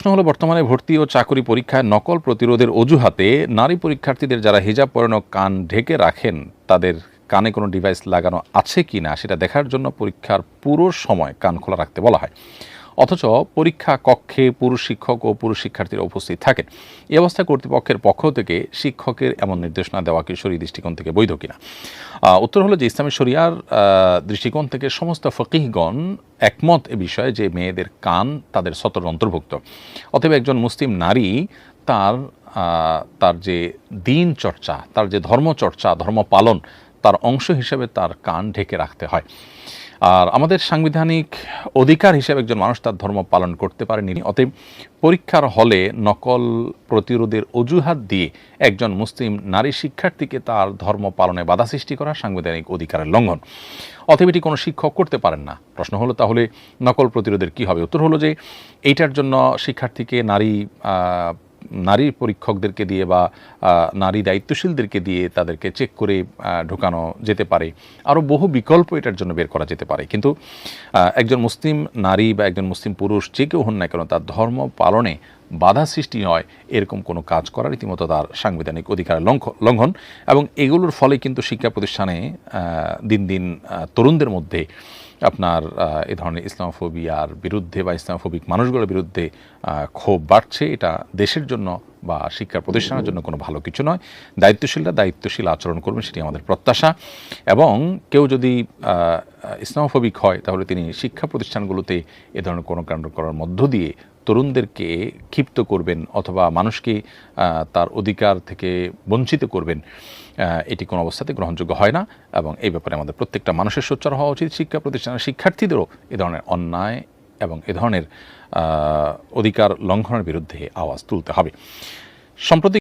প্রশ্ন হলো, বর্তমানে ভর্তি ও চাকরি পরীক্ষায় নকল প্রতিরোধের অজুহাতে নারী পরীক্ষার্থীদের যারা হিজাব পরানো কান ঢেকে রাখেন তাদের কানে কোনো ডিভাইস লাগানো আছে কি না সেটা দেখার জন্য পরীক্ষার পুরো সময় কান খোলা রাখতে বলা হয়। অথচ পরীক্ষা কক্ষে পুরুষ শিক্ষক ও পুরুষ শিক্ষার্থীরা উপস্থিত থাকেন। এই অবস্থায় কর্তৃপক্ষের পক্ষ থেকে শিক্ষকের এমন নির্দেশনা দেওয়া কি শরীয়ী দৃষ্টিকোণ থেকে বৈধ কিনা? উত্তর হলো যে ইসলামী শরিয়ার দৃষ্টিকোণ থেকে সমস্ত ফকিহগণ একমত এ বিষয়ে যে মেয়েদের কান তাদের সতর অন্তর্ভুক্ত। অতএব একজন মুসলিম নারী তার তার যে দিন চর্চা, তার যে ধর্মচর্চা, ধর্ম পালন, তার অংশ হিসেবে তার কান ঢেকে রাখতে হয়। আর আমাদের সাংবিধানিক অধিকার হিসেবে একজন মানুষ তার ধর্ম পালন করতে পারেনি। অতএব পরীক্ষার হলে নকল প্রতিরোধের অজুহাত দিয়ে একজন মুসলিম নারী শিক্ষার্থীকে তার ধর্ম পালনে বাধা সৃষ্টি করা সাংবিধানিক অধিকারের লঙ্ঘন। অতএব এটি কোনো শিক্ষক করতে পারেন না। প্রশ্ন হলো, তাহলে নকল প্রতিরোধের কি হবে? উত্তর হলো যে এইটার জন্য শিক্ষার্থীকে নারী পরীক্ষকদেরকে দিয়ে বা নারী দায়িত্বশীলদেরকে দিয়ে তাদেরকে চেক করে ঢোকানো যেতে পারে। আরও বহু বিকল্প এটার জন্য বের করা যেতে পারে। কিন্তু একজন মুসলিম নারী বা একজন মুসলিম পুরুষ যে কেউ হন না কেন, তার ধর্ম পালনে বাধা সৃষ্টি হয় এরকম কোনো কাজ করার রীতিমতো তার সাংবিধানিক অধিকারের লঙ্ঘন। এবং এগুলোর ফলে কিন্তু শিক্ষা প্রতিষ্ঠানে দিন দিন তরুণদের মধ্যে আপনার এ ধরনের ইসলামোফোবিয়ার বিরুদ্ধে বা ইসলামোফোবিক মানুষগুলোর বিরুদ্ধে ক্ষোভ বাড়ছে। এটা দেশের জন্য বা শিক্ষা প্রতিষ্ঠানের জন্য কোনো ভালো কিছু নয়। দায়িত্বশীলরা দায়িত্বশীল আচরণ করবেন, সেটি আমাদের প্রত্যাশা। এবং কেউ যদি ইসলামোফোবিক হয় তাহলে তিনি শিক্ষা প্রতিষ্ঠানগুলোতে এ ধরনের কোনো কাণ্ড করার মধ্য দিয়ে তরুণদেরকে ক্ষিপ্ত করবেন অথবা মানুষকে তার অধিকার থেকে বঞ্চিত করবেন, এটি কোনো অবস্থাতে গ্রহণযোগ্য হয় না। এবং এই ব্যাপারে আমাদের প্রত্যেকটা মানুষের সোচ্চার হওয়া উচিত। শিক্ষা প্রতিষ্ঠানের শিক্ষার্থীদেরও এ ধরনের অন্যায় এবং এ ধরনের অধিকার লঙ্ঘনের বিরুদ্ধে আওয়াজ তুলতে হবে। সম্প্রতি